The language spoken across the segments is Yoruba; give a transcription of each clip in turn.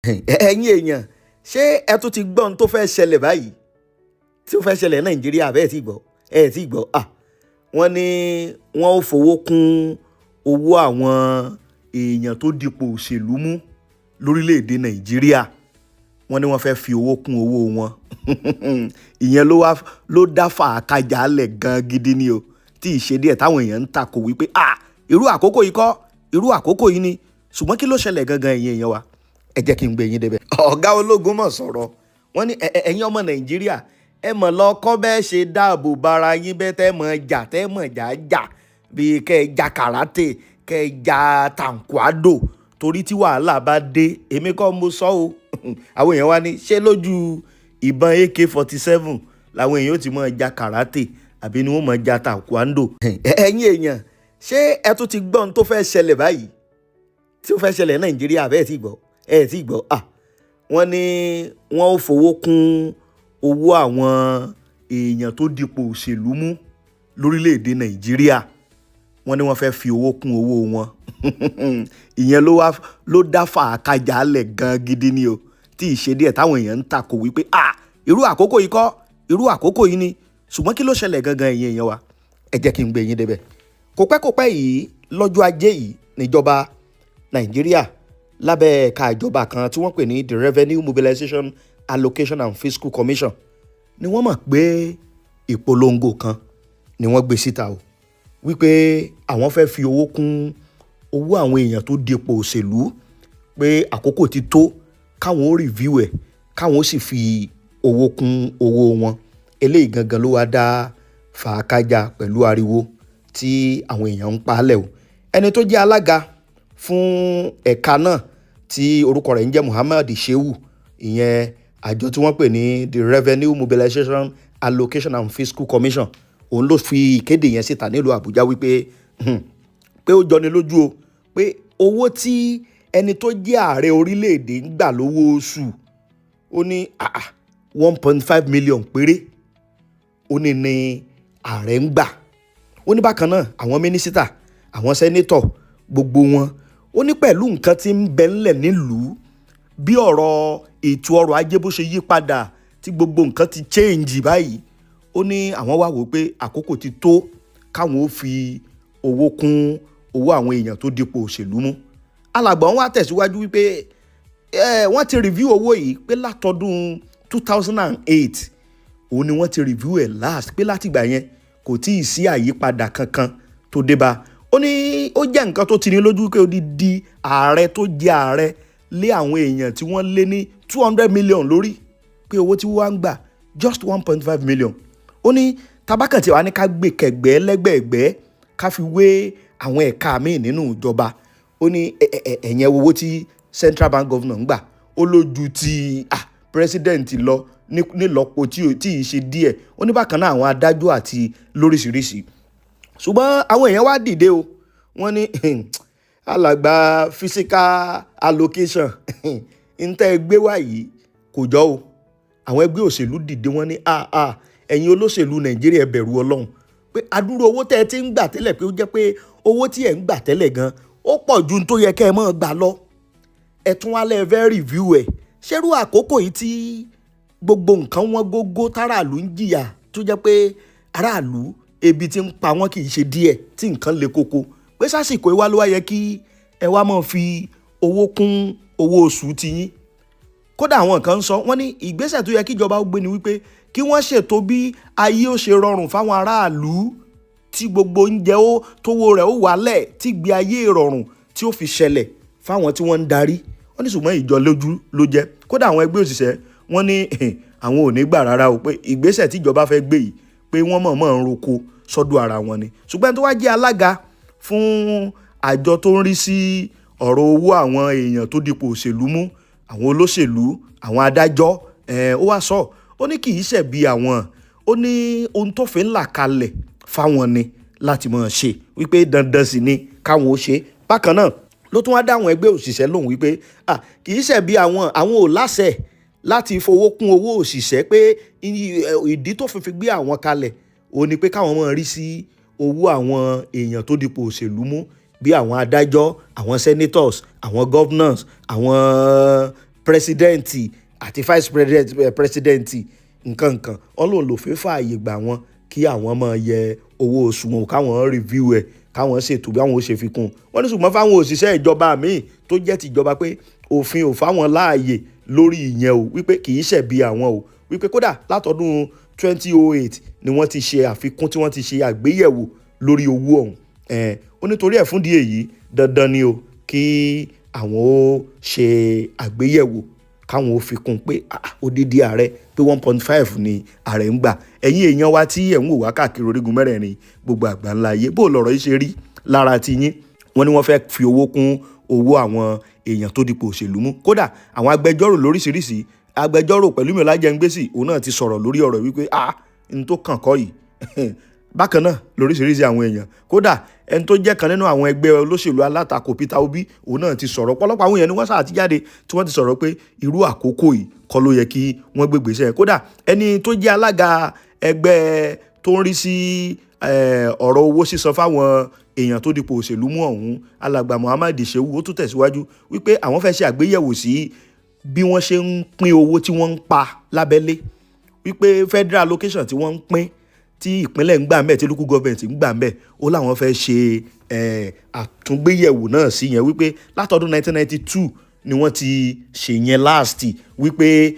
ẹ̀yin èèyàn ṣé ẹ tún ti gbọ́ ohun tó fẹ́ ṣẹlẹ̀ báyìí tí ó fẹ́ ṣẹlẹ̀ Nàìjíríà bẹ́ẹ̀ tí gbọ́ tí gbọ́ wọ́n ní wọ́n ó fowó kún owó àwọn èèyàn tó dipò òṣèlú mú lórílẹ̀‐èdè Nàìjíríà wọ́n ní wọ́n fẹ́ fi owó kún owó wọn ìyẹn ló dá fàákàjà lẹ̀ gan gidi ni o tí ìṣe díẹ̀ táwọn èèyàn ń takò wípé irú àkókò yìí kọ́ irú àkókò yìí ni ṣùgbọ́n kí ló ṣẹlẹ̀ gangan ẹ̀yin èèyàn wa ẹ jẹ́ kí n gbé yín débẹ̀. ọ̀gá ológun mọ̀ sọ̀rọ̀ wọ́n ní ẹ̀yin ọmọ Nàìjíríà ẹ mọ̀ lọ kọ́ bẹ́ẹ̀ ṣe dáàbò bara yín bẹ́ẹ̀ tẹ́ mọ̀ jà tẹ́ mọ̀ jà bíi kẹ́ ẹ ja karate kẹ́ ẹ ja tankwado torí tí wàhálà bá dé èmi kọ́ mo sọ o àwọn èèyàn wa ní ṣé lójú ìbọn AK-47 làwọn èèyàn ó ti mọ̀ ja karate àbí ni wọ́n mọ̀ ja tankwado. ẹ̀yin èèyàn ṣé ẹ tún ti gbọ́ ohun tó fẹ́ ṣẹlẹ̀ báyìí tí ó fẹ́ ṣẹlẹ̀ Nàìjíríà bẹ́ẹ̀ tí gbọ́ tí gbọ́ wọ́n ní wọ́n ó fowó kún owó àwọn èèyàn tó dipò òṣèlú mú lórílẹ̀‐èdè Nàìjíríà wọ́n ní wọ́n fẹ́ fi owó kún owó wọn ìyẹn ló dá fàákàjà lẹ̀ gan gidi ni o tí ìṣe díẹ̀ táwọn èèyàn ń takò wípé irú àkókò yìí kọ́ irú àkókò yìí ni ṣùgbọ́n kí ló ṣẹlẹ̀ gangan ẹ̀yin èèyàn wa ẹ jẹ́ kí n gbé yín débẹ̀. kò pẹ́ yìí lọ́jọ́ ajé yìí níjọba Nàìjíríà lábẹ́ ẹ̀ka ìjọba kan tí wọ́n pè ní the Revenue Mobilization Allocation and Fiscal Commission ni wọ́n mọ̀ pé ìpolongo kan ni wọ́n gbé síta o wípé àwọn fẹ́ fi owó kún owó àwọn èèyàn tó dipò òṣèlú pé àkókò ti tó káwọn ó review ẹ̀ káwọn ó sì fi owó kún owó wọn eléyìí gangan ló wá dá fàákájà pẹ̀lú ariwo tí àwọn èèyàn ń palẹ̀ o ẹni tó jẹ́ alága fún ẹ̀ka náà tí orúkọ rẹ̀ ń jẹ́ Muhammad Shehu ìyẹn àjọ tí wọ́n pè ní the Revenue Mobilization Allocation and Fiscal Commission òun ló fi ìkéde yẹn síta nílùú Àbújá wípé pé ó jọni lójú o pé owó tí ẹni tó jẹ́ ààrẹ orílẹ̀-èdè ń gbà lówó oṣù ó ní 1.5 million péré ó ní ààrẹ ń gbà ó ní bákan náà àwọn mínísítà àwọn sẹ́nétọ̀ gbogbo wọn ó ní pẹ̀lú nǹkan tí ń bẹ ńlẹ̀ nílùú bí ọ̀rọ̀ ètò ọrọ̀ ajé bó ṣe yí padà tí gbogbo nǹkan ti change báyìí ó ní àwọn wá wò pé àkókò ti tó káwọn ó fi owó kún owó àwọn èèyàn tó dipò òṣèlú mú. alàgbà wọn wá tẹ̀síwájú wípé wọ́n ti review owó yìí pé látọdún 2008 òun ni wọ́n ti review ẹ̀ last pé látìgbà yẹn kò tí ì sí àyípadà kankan tó dé bá ó ní ó jẹ́ nǹkan tó ti ní lójú pé odidi ààrẹ tó jẹ́ ààrẹ lé àwọn èèyàn tí wọ́n lé ní 200 million lórí pé owó tí wọ́n ń gbà just 1.5 million ó ní tabakàntì wa ní ká gbé kẹgbẹ́ lẹ́gbẹ̀ẹ́gbẹ́ ká fi wé àwọn ẹ̀ka míì nínú ìjọba ó ní ẹ̀yẹn owó tí Central Bank Governor ń gbà ó lójú ti president lọ nílọ́po tí ì ṣe díẹ̀ ó ní bákan náà àwọn adájọ́ àti lóríṣiríṣi ṣùgbọ́n àwọn èèyàn wá dìde o wọ́n ní alàgbà physical allocation ntẹ́ ẹgbẹ́ wa yìí kò jọ o àwọn ẹgbẹ́ òṣèlú dìde wọ́n ní ẹ̀yin olóṣèlú Nàìjíríà bẹ̀rù Ọlọ́run pé adúrú owó tẹ́ ẹ ti ń gbà tẹ́lẹ̀ pé ó jẹ́ pé owó tí ẹ̀ ń gbà tẹ́lẹ̀ gan ó pọ̀ ju tó yẹ kẹ́ ẹ máa gbà lọ ẹ tún wá lẹ́ẹ̀ fẹ́ review ẹ̀ ṣerú àkókò yìí tí gbogbo nǹkan wọn gógó táràlú ń jìyà tó jẹ́ pé aráàlú ebi ti ń pa wọ́n kì í ṣe díẹ̀ tí nǹkan le koko pé sásìkò ìwá ló wá yẹ kí ẹ wá máa fi owó kún owó oṣù tiyín kódà àwọn kan ń sọ wọ́n ní ìgbésẹ̀ tó yẹ kí ìjọba ó gbé ni wípé kí wọ́n ṣètò bí ayé ó ṣe rọrùn fáwọn aráàlú tí gbogbo oúnjẹ ó tówó rẹ̀ ó wálẹ̀ tí gbé ayé ìrọ̀rùn tí ó fi ṣẹlẹ̀ fáwọn tí wọ́n ń darí wọ́n ní ṣùgbọ́n ìjọ lójú ló jẹ́ kódà àwọn ẹgbẹ́ òṣìṣẹ́ wọ́n ní àwọn ò ní gbà rárá o pé ìgbésẹ̀ tí ìjọba fẹ́ gbé yìí pé wọ́n mọ̀ọ́mọ̀ ń roko sọ́dọ̀ ara wọn ni ṣùgbọ́n tó wá jẹ́ alága fún àjọ tó ń rí sí ọ̀rọ̀ owó àwọn èèyàn tó dipò òṣèlú mú àwọn olóṣèlú àwọn adájọ́ ó wá sọ ó ní kì í ṣẹ̀bi àwọn ó ní ohun tó fi ń là kalẹ̀ fáwọn ni láti máa ṣe wípé dandan sì ni káwọn ó ṣe bákan náà ló tún wá dá àwọn ẹgbẹ́ òṣìṣẹ́ lóhùn wípé kì í ṣẹ̀bi àwọn ò láṣẹ láti fowó kún owó òṣìṣẹ́ pé ìdí tó fi gbé àwọn kalẹ̀ ó ní pé káwọn máa rí sí owó àwọn èèyàn tó dipò òṣèlú mú bí àwọn adájọ́ àwọn senators àwọn governors àwọn pírẹsidẹ́ǹtì àti vice pírẹsidẹ́ǹtì nǹkan nǹkan wọ́n lòun lò fẹ́ fààyè gbà wọ́n kí àwọn máa yẹ owó oṣù wọn káwọn review ẹ̀ káwọn ṣètò bí àwọn ó ṣe fi kún un. Wọ́n ní ṣùgbọ́n fáwọn òṣìṣẹ́ ìjọba míì tó jẹ́ tìjọba pé òfin ò fáwọn láàyè lórí ìyẹn o, wípé kì í ṣẹ̀bi àwọn o, wípé kódà látọdún 2008 ni wọ́n ti ṣe àfikún tí wọ́n ti ṣe àgbéyẹ̀wò lórí owó ọ̀hún. Ó nítorí ẹ̀ fúndìí èyí dandan ni o kí àwọn ó ṣe àgbéyẹ̀wò káwọn ó fi kún pé odidi ààrẹ pé 1.5 ni ààrẹ ń gbà. Ẹ̀yin èèyàn wa tí ẹ̀ ń wò wá káàkiri orígun mẹ́rẹ̀ẹ̀rin gbogbo àgbáńlá ayé bó lọ̀rọ̀ yìí ṣe rí lára ti yín. Wọ́n ní wọ́n fẹ́ fi owó kún owó àwọn èèyàn tó dipò òṣèlú mú. Kódà àwọn agbẹjọ́rò lóríṣiríṣi, agbẹjọ́rò Pẹ̀lúmi Ọlájẹ́ngbésì òun náà ti sọ̀rọ̀ lórí ọ̀rọ̀ wípé n tó kàn kọ́ yìí. Bákan náà lóríṣiríṣi àwọn èèyàn, kódà ẹni tó jẹ́ kan nínú àwọn ẹgbẹ́ olóṣèlú alátakò Peter Obi òun náà ti sọ̀rọ̀. Ọ̀pọ̀lọpọ̀ àwọn èèyàn ni wọ́n sáà ti jáde tí wọ́n ti sọ̀rọ̀ pé irú àkókò yìí kọ́ ló yẹ kí wọ́n gbégbèsè. Kódà ẹni tó jẹ́ alága ẹgbẹ́ tó ń rí sí ọ̀rọ̀ owó sísan fáwọn èèyàn tó dipò òṣèlú mú ọ̀hún, alàgbà Muhammad Shehu, ó tún tẹ̀síwájú wípé àwọn fẹ́ ṣe àgbéyẹ̀wò sí bí wọ́n ṣe ń pín owó tí wọ́n ń pa lábẹ́lé, wípé federal allocation tí wọ́n ń pín tí ìpínlẹ̀ ń gbà ń bẹ̀ tí local government ń gbà ń bẹ̀, ó láwọn fẹ́ ṣe àtúngbéyẹ̀wò náà sí yẹn, wípé látọdún 1992 ni wọ́n ti ṣe yẹn last, wípé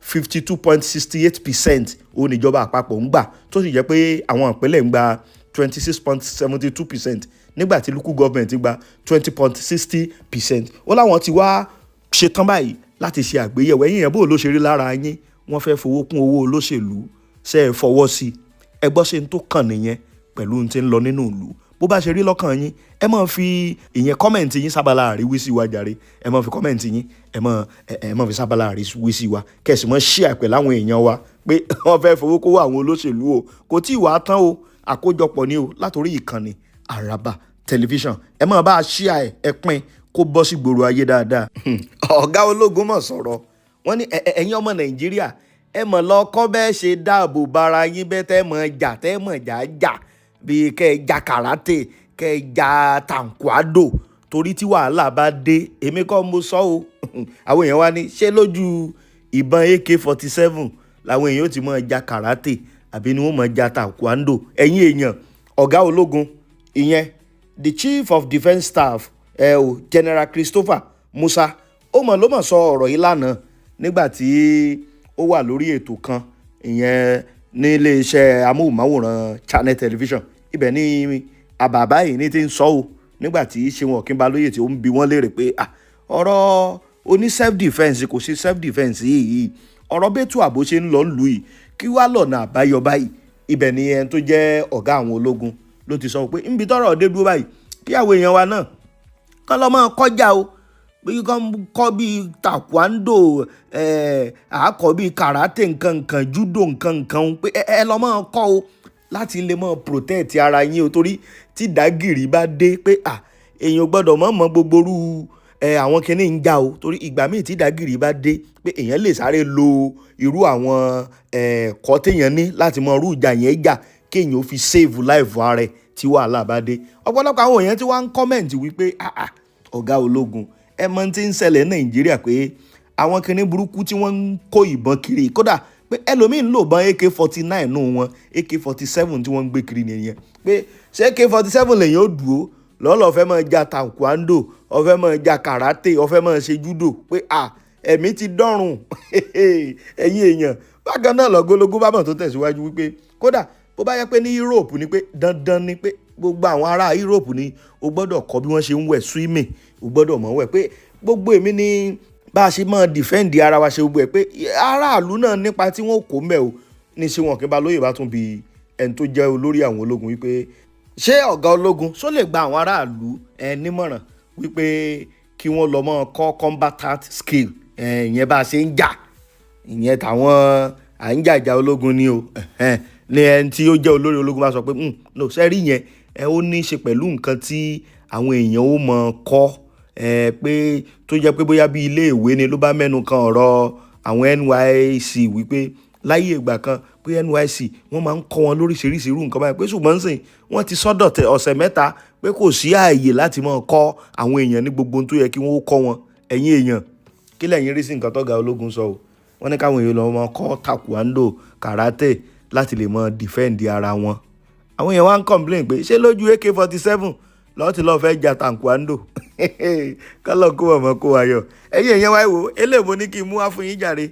52.68% ó níjọba àpapọ̀ ń gbà, tó sì jẹ́ pé àwọn ìpínlẹ̀ ń gba 26.72% nígbà tí local government gba 20.60%. Ó láwọn ti wá ṣetán báyìí láti ṣe àgbéyẹ̀wò. Ẹ̀yin yẹn bó ló ṣe rí lára yín? Wọ́n fẹ́ fowó kún owó olóṣèlú, ṣe é fọwọ́ sí? Ẹ gbọ́ ṣe ń tó kàn nìyẹn pẹ̀lú ohun tí ń lọ nínú ìlú. Bó bá ṣe rí lọ́kàn yín, ẹ máa fi ìyẹn kọ́mẹ̀ntì yín sábàlá àríwísí wa jàre. Ẹ máa fi kọ́mẹ̀ntì yín, ẹ máa fi sábàlá àríwísí wa, kẹ̀sì mọ́ share pẹ̀lú àwọn èèyàn wa pé wọ́n fẹ́ fowó kówó àwọn olóṣèlú o. Kò tí ì wá tán o, àkójọpọ̀ ni o látòrí ìkànnì Àràbà tẹlifíṣàn. Ẹ máa bá a share ẹ pín kó bọ́ sí gbòòrò ayé dáadáa. Ọ̀gá ológun mọ̀ sọ̀rọ̀. Wọ́n ní ẹ̀yin ọmọ Nàìjíríà ẹ mọ̀ lọ kọ́ bẹ́ẹ̀ ṣe dáàbò bara yín bẹ́ẹ̀ tẹ́ mọ̀ jà tẹ́ mọ̀ jà bíi kẹ́ ẹ ja karate kẹ́ ẹ ja taekwondo, torí tí wàhálà bá dé èmi kọ́ mo sọ o. Àwọn èèyàn wá ní ṣé lójú ìbọn AK-47 làwọn èèyàn ó ti mọ̀ ja karate àbí ni wọ́n mọ̀ ja taekwondo. Ẹ̀yin èèyàn, ọ̀gá ológun ìyẹn the chief of defence staff General Christopher Musa ló mọ̀ sọ ọ̀rọ̀ yìí lánàá nígbà tí ó wà lórí ètò kan ìyẹn ní iléeṣẹ́ amóhùnmáwòrán Channel Television. Ibẹ̀ ni àbàbá yìí ní ti ń sọ o nígbà tí Ṣeun Ọ̀kínbalóyè tí ó ń bi wọ́n léèrè pé ọ̀rọ̀ oní self defence kò sí self defence yìí, ọ̀rọ̀ bẹ́tù àbó ṣe ń lọ lù yìí, kí wá lọ́nà àbáyọ báyìí. Ibẹ̀ ni ẹni tó jẹ́ ọ̀gá àwọn ológun ló ti sọ pé níbi tọ́rọ̀ dé dúró báyìí kí àwọn èèyàn wa náà kán lọ́ máa kọjá o, bí kán kọ́ bí taekwondo, àákọ́ bí karate nǹkan judo nǹkan pé ẹ lọ́ máa kọ́ o láti lè máa protect ara yín o, torí tí dàgìrì bá dé pé èèyàn gbọ́dọ̀ mọ̀ gbogbo irú àwọn kinní ń jà o, torí ìgbà míì tí dàgìrì bá dé pé èèyàn lè sáré lo irú àwọn ẹ̀kọ́ téèyàn ní láti mọ irú ìjà yẹn jà kéèyàn ó fi save life ara ẹ̀ tí wàhálà bá dé. Ọ̀pọ̀lọpọ̀ àwọn èèyàn tí wọ́n ń comment wípé ọ̀gá ológun ẹ mọ̀ tí ń ṣẹlẹ̀ Nàìjíríà pé àwọn kinní burúkú tí wọ́n ń kó ìbọn kiri, kódà pé ẹlòmíín lò bọ́n AK-49 nù wọn, AK-47 tí wọ́n ń gbé kiri nìyẹn, pé ṣé AK-47 lèyìn ó dùn ó lọ́lọ́ fẹ́ máa ja taekwondo, ó fẹ́ máa ja karate, ó fẹ́ máa ṣe judo, pé ẹ̀mí ti dọ́rùn. Ẹ̀yin èèyàn, bákan náà lọ́gọ́lógún bá mọ̀ tó tẹ̀síwájú wípé kódà bó bá yẹ pé ní Europe ni pé dandan ni pé gbogbo àwọn ará Europe ni o gbọ́dọ̀ kọ́ bí wọ́n ṣe ń wẹ̀ swimming, o gbọ́dọ̀ mọ̀ wẹ̀, pé gbogbo èmi ni bá a ṣe máa defend ara wa ṣe gbogbo ẹ̀, pé aráàlú náà nípa tí wọ́n kò mẹ́ o. Ní Ṣeun Ọ̀kínbalóyè bá tún bi ẹni tó jẹ́ olórí àwọn ológun wípé ṣé ọ̀gá ológun ṣó lè gba àwọn aráàlú nímọ̀ràn wípé kí wọ́n lọ mọ́ kọ́ combatant skill, ìyẹn bá a ṣe ń jà, ìyẹn táwọn à ń jàjà ológun ni o. Ní ẹni tí ó jẹ́ olórí ológun bá sọ pé no sẹ́rí yẹn ó ní í ṣe pẹ̀lú nǹkan tí àwọn èèyàn ó mọ̀ kọ́, pé tó jẹ́ pé bóyá bí ilé ìwé ni ló bá mẹ́nu kan ọ̀rọ̀ àwọn NYSC wípé láyé ìgbà kan pé NYSC wọ́n máa ń kọ́ wọn lóríṣiríṣi irú nǹkan báyìí, pé ṣùgbọ́n sìn wọ́n ti sọ́dọ̀ ọ̀sẹ̀ mẹ́ta pé kò sí ààyè láti máa kọ́ àwọn èèyàn ní gbogbo ohun tó yẹ kí wọ́n ó kọ́ wọn. Ẹ̀yin èèyàn, kí lẹ́yìn rí sí nǹkan tọ́gá ológun sọ o. Wọ́n ní káwọn èèyàn lọ mọ kọ́ taekwondo karate láti lè mọ defend ara wọn. Àwọn èèyàn wá ń complain pé ṣé lójú AK-47 lọ́ọ́ ti lọ́ọ́ fẹ́ ja taekwondo kọ́lọ́ kó wọ̀ mọ́ kó wáyọ̀. Ẹ̀yin èèyàn wá wò eléèbó ní kí n mú wá fún yín jàre.